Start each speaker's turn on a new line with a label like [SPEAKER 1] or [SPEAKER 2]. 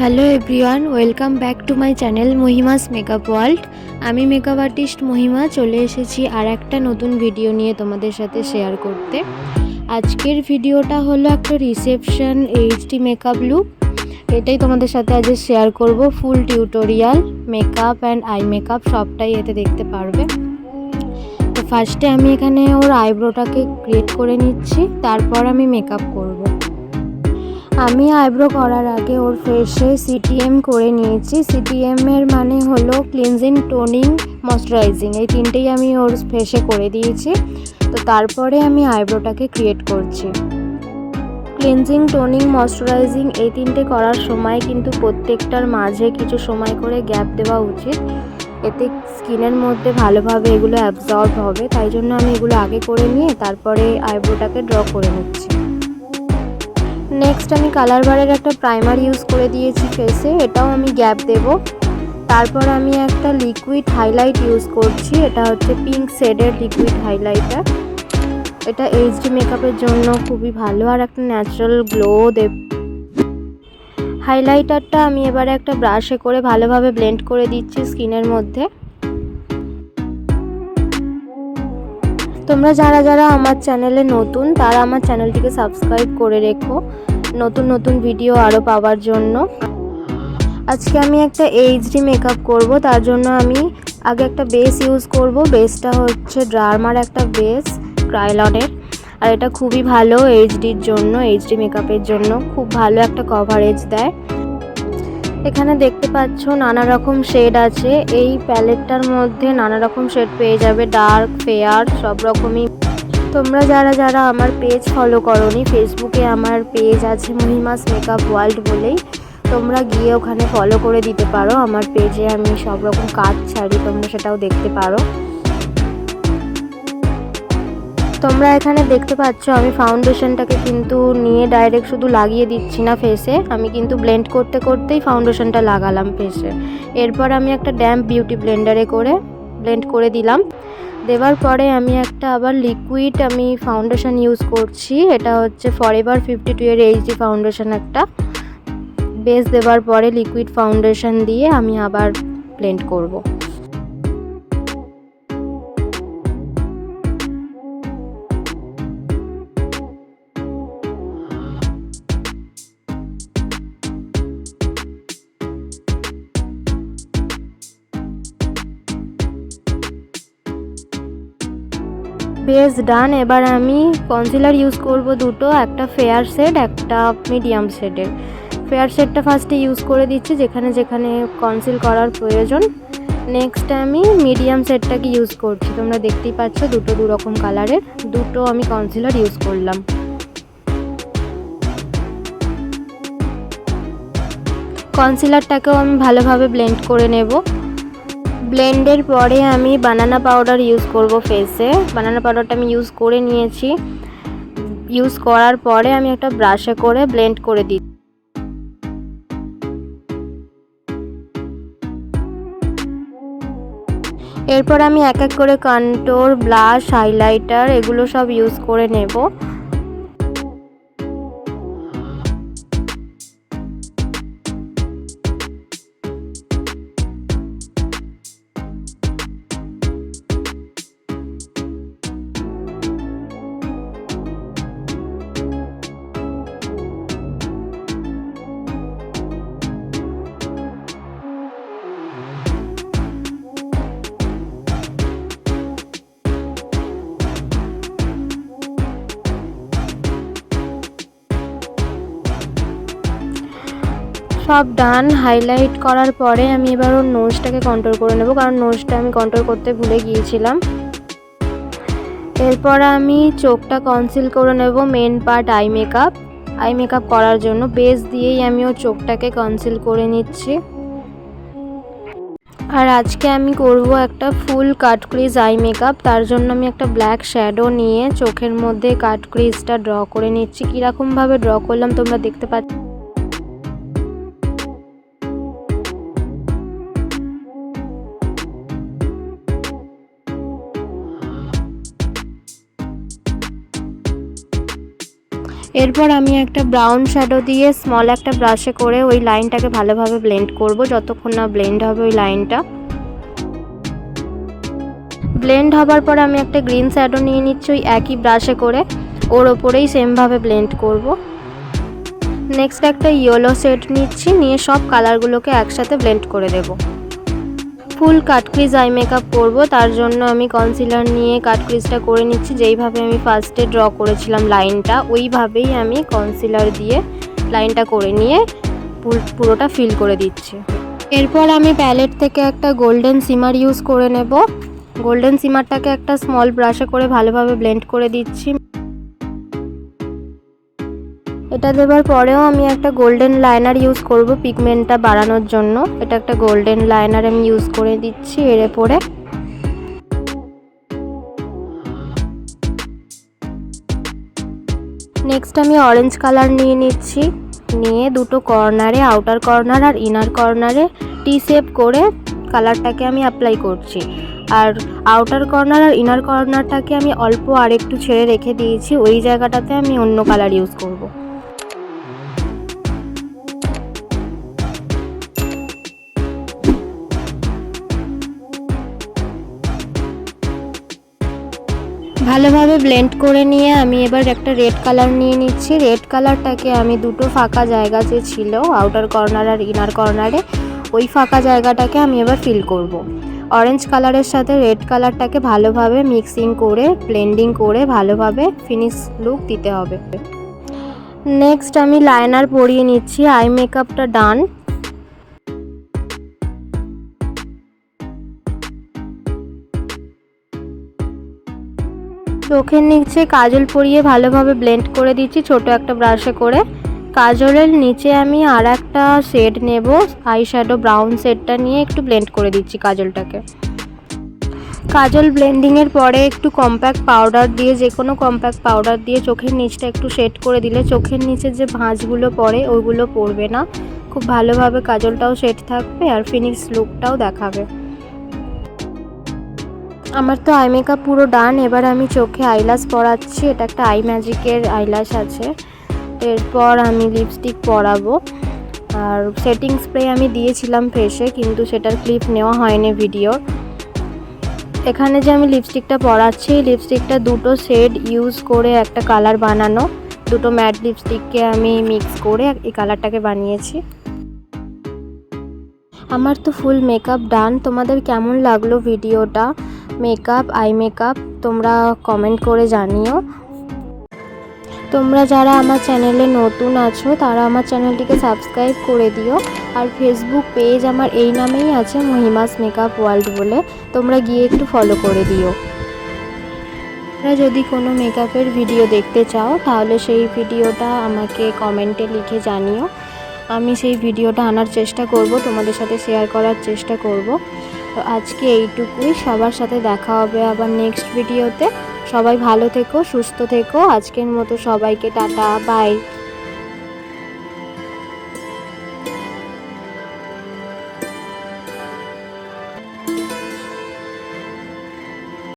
[SPEAKER 1] Hello everyone, welcome back to my channel Mahima's makeup world. আমি makeup artist Mahima চলে এসেছি আর একটা নতুন ভিডিও নিয়ে তোমাদের সাথে শেয়ার করতে। আজকের ভিডিওটা হলো একটা রিসেপশন এইচডি মেকআপ লুক। এটাই তোমাদের সাথে আজ শেয়ার করব। ফুল tutorial makeup and eye makeup সবটাই এতে দেখতে পারবে। তো ফার্স্টে আমি এখানে ওর আইব্রোটাকে ক্রিয়েট করে নিচ্ছি, তারপর আমি মেকআপ করব। আমি আইব্রো করার আগে ওর ফেসে সিটিএম করে নিয়েছি। সিটিএম এর মানে হলো ক্লিনজিং, টোনিং, ময়শ্চারাইজিং। এই তিনটেই আমি ওর ফেসে করে দিয়েছি। তো তারপরে আমি আইব্রোটাকে ক্রিয়েট করছি। ক্লিনজিং, টোনিং, ময়শ্চারাইজিং এই তিনটে করার সময় কিন্তু প্রত্যেকটার মাঝে কিছু সময় করে গ্যাপ দেওয়া উচিত। এতে স্কিনের মধ্যে ভালোভাবে এগুলো অ্যাবজর্ব হবে। তাই জন্য আমি এগুলো আগে করে নিয়ে তারপরে আইব্রোটাকে ড্র করে নিচ্ছি। নেক্সট আমি কালার বারের একটা প্রাইমার ইউজ করে দিয়েছি ফেসে, এটাও আমি গ্যাপ দেব। তারপর আমি একটা লিকুইড হাইলাইট ইউজ করছি, এটা হচ্ছে পিঙ্ক শেডের লিকুইড হাইলাইটার। এটা এইচডি মেকআপের জন্য খুবই ভালো আর একটা ন্যাচারাল গ্লো দেবে। হাইলাইটারটা আমি এবারে একটা ব্রাশে করে ভালোভাবে ব্লেন্ড করে দিচ্ছি স্কিনের মধ্যে। তোমরা যারা যারা আমার চ্যানেলে নতুন তারা আমার চ্যানেলটিকে সাবস্ক্রাইব করে রেখো নতুন নতুন ভিডিও আরও পাওয়ার জন্য। আজকে আমি একটা এইচডি মেকআপ করব, তার জন্য আমি আগে একটা বেস ইউজ করব। বেসটা হচ্ছে ড্রামার একটা বেস, ক্রাইলনের। আর এটা খুবই ভালো এইচডির জন্য, এইচডি মেকআপের জন্য খুব ভালো একটা কভারেজ দেয়। এখানে দেখতে পাচ্ছ নানা রকম শেড আছে। এই প্যালেটটার মধ্যে নানা রকম শেড পেয়ে যাবে, ডার্ক, ফেয়ার, সব রকমই। তোমরা যারা যারা আমার পেজ ফলো করোনি, ফেসবুকে আমার পেজ আছে মহিমাস মেকআপ ওয়ার্ল্ড বলেই, তোমরা গিয়ে ওখানে ফলো করে দিতে পারো। আমার পেজে আমি সব রকম কাজ ছাড়ি, তোমরা সেটাও দেখতে পারো। তোমরা এখানে দেখতে পাচ্ছ আমি ফাউন্ডেশনটাকে কিন্তু নিয়ে ডাইরেক্ট শুধু লাগিয়ে দিচ্ছি না ফেসে, আমি কিন্তু ব্লেন্ড করতে করতেই ফাউন্ডেশনটা লাগালাম ফেসে। এরপর আমি একটা ড্যাম্প বিউটি ব্লেন্ডারে করে ব্লেন্ড করে দিলাম। দেওয়ার পরে আমি একটা আবার লিকুইড আমি ফাউন্ডেশন ইউজ করছি, এটা হচ্ছে ফরএভার 52 এর এইচডি ফাউন্ডেশন। একটা বেস দেওয়ার পরে লিকুইড ফাউন্ডেশন দিয়ে আমি আবার ব্লেন্ড করব। বেস ডান। এবার আমি কনসিলার ইউজ করব দুটো, একটা ফেয়ার শেড, একটা মিডিয়াম শেডের। ফেয়ার শেডটা ফার্স্টে ইউজ করে দিচ্ছি যেখানে যেখানে কনসিল করার প্রয়োজন। নেক্সট আমি মিডিয়াম শেডটাকে ইউজ করছি। তোমরা দেখতেই পাচ্ছ দুটো দু রকম কালারের দুটো আমি কনসিলার ইউজ করলাম। কনসিলারটাকেও আমি ভালোভাবে ব্লেন্ড করে নেব। ব্লেন্ডের পরে আমি বানানা পাউডার ইউজ করব ফেসে। বানানা পাউডারটা আমি ইউজ করে নিয়েছি। ইউজ করার পরে আমি একটা ব্রাশে করে ব্লেন্ড করে দিই। এরপর আমি এক এক করে কন্ট্যুর, ব্লাশ, হাইলাইটার এগুলো সব ইউজ করে নেব। সব ডান। হাইলাইট করার পরে আমি এবার ওর নোজটাকে কন্ট্রোল করে নেব, কারণ নোজটা আমি কন্ট্রোল করতে ভুলে গিয়েছিলাম। এরপর আমি চোখটা কনসিল করে নেব মেন পার্ট আই মেকআপ করার জন্য। বেস দিয়েই আমি ওর চোখটাকে কনসিল করে নিচ্ছি। আর আজকে আমি করব একটা ফুল কাট ক্রিজ আই মেকআপ। তার জন্য আমি একটা ব্ল্যাক শ্যাডো নিয়ে চোখের মধ্যে কাট ক্রিজটা ড্র করে নিচ্ছি। কীরকমভাবে ড্র করলাম তোমরা দেখতে পাচ্ছ। এরপর আমি একটা ব্রাউন শ্যাডো দিয়ে স্মল একটা ব্রাশে করে ওই লাইনটাকে ভালোভাবে ব্লেন্ড করব, যতক্ষণ না ব্লেন্ড হবে ওই লাইনটা। ব্লেন্ড হবার পর আমি একটা গ্রিন শ্যাডো নিয়ে নিচ্ছি ওই একই ব্রাশে করে, ওর ওপরেই সেমভাবে ব্লেন্ড করব। নেক্সট একটা ইয়েলো শেড নিচ্ছি, নিয়ে সব কালারগুলোকে একসাথে ব্লেন্ড করে দেব। ফুল কাট ক্রিজ আই মেকআপ করব, তার জন্য আমি কনসিলার নিয়ে কাট ক্রিজটা করে নিচ্ছি। যেইভাবে আমি ফার্স্টে ড্র করেছিলাম লাইনটা, ওইভাবেই আমি কনসিলার দিয়ে লাইনটা করে নিয়ে পুরোটা ফিল করে দিচ্ছি। এরপর আমি প্যালেট থেকে একটা গোল্ডেন সিমার ইউজ করে নেব। গোল্ডেন সিমারটাকে একটা স্মল ব্রাশে করে ভালোভাবে ব্লেন্ড করে দিচ্ছি। এটা দেওয়ার পরেও আমি একটা গোল্ডেন লাইনার ইউজ করব পিগমেন্টটা বাড়ানোর জন্য। এটা একটা গোল্ডেন লাইনার আমি ইউজ করে দিচ্ছি এর উপরে। নেক্সট আমি অরেঞ্জ কালার নিয়ে নিচ্ছি, নিয়ে দুটো কর্নারে, আউটার কর্নার আর ইনার কর্নারে টি শেপ করে কালারটাকে আমি অ্যাপ্লাই করছি। আর আউটার কর্নার আর ইনার কর্নারটাকে আমি অল্প আর একটু ছেড়ে রেখে দিয়েছি, ওই জায়গাটাতে আমি অন্য কালার ইউজ করব। ভালোভাবে ব্লেন্ড করে নিয়ে আমি এবার একটা রেড কালার নিয়ে নিচ্ছি। রেড কালারটাকে আমি দুটো ফাঁকা জায়গা যে ছিল আউটার কর্নার আর ইনার কর্নারে, ওই ফাঁকা জায়গাটাকে আমি এবার ফিল করব। অরেঞ্জ কালারের সাথে রেড কালারটাকে ভালোভাবে মিক্সিং করে ব্লেন্ডিং করে ভালোভাবে ফিনিশ লুক দিতে হবে। নেক্সট আমি লাইনার পরিয়ে নিচ্ছি। আই মেকআপটা ডান। চোখের নিচে কাজল পরিয়ে ভালোভাবে ব্লেন্ড করে দিচ্ছি ছোট একটা ব্রাশে করে। কাজলের নিচে আমি আর একটা শেড নেব, আই শ্যাডো ব্রাউন শেডটা নিয়ে একটু ব্লেন্ড করে দিচ্ছি কাজলটাকে। কাজল ব্লেন্ডিংয়ের পরে একটু কম্প্যাক্ট পাউডার দিয়ে, যে কোনো কম্প্যাক্ট পাউডার দিয়ে চোখের নিচটা একটু শেড করে দিলে চোখের নিচে যে ভাঁজগুলো পড়ে ওইগুলো পড়বে না, খুব ভালোভাবে কাজলটাও শেড থাকবে আর ফিনিশ লুকটাও দেখাবে। আমার তো আই মেকআপ পুরো ডান। এবার আমি চোখে আইল্যাশ পরাচ্ছি। এটা একটা আই ম্যাজিকের আইল্যাশ আছে। এরপর আমি লিপস্টিক পরাবো। আর সেটিং স্প্রে আমি দিয়েছিলাম ফেসে, কিন্তু সেটার ক্লিপ নেওয়া হয়নি ভিডিওর। এখানে যে আমি লিপস্টিকটা পরাচ্ছি, লিপস্টিকটা দুটো শেড ইউজ করে একটা কালার বানানো। দুটো ম্যাট লিপস্টিককে আমি মিক্স করে এই কালারটাকে বানিয়েছি। আমার তো ফুল মেকআপ ডান। তোমাদের কেমন লাগলো ভিডিওটা, মেকআপ আই মেকআপ, তোমরা কমেন্ট করে জানিও। তোমরা যারা আমার চ্যানেলে নতুন আছো তারা আমার চ্যানেলটিকে সাবস্ক্রাইব করে দিও। আর ফেসবুক পেজ আমার এই নামেই আছে, মহিমাস মেকআপ ওয়ার্ল্ড বলে, তোমরা গিয়ে একটু ফলো করে দিও। তোমরা যদি কোনো মেকআপের ভিডিও দেখতে চাও তাহলে সেই ভিডিওটা আমাকে কমেন্টে লিখে জানিও। আমি সেই ভিডিওটা আনার চেষ্টা করব, তোমাদের সাথে শেয়ার করার চেষ্টা করব। তো আজকে এইটুকুই। সবার সাথে দেখা হবে আবার নেক্সট ভিডিওতে। সবাই ভালো থেকো, সুস্থ থেকো। আজকের মতো সবাইকে টাটা, বাই।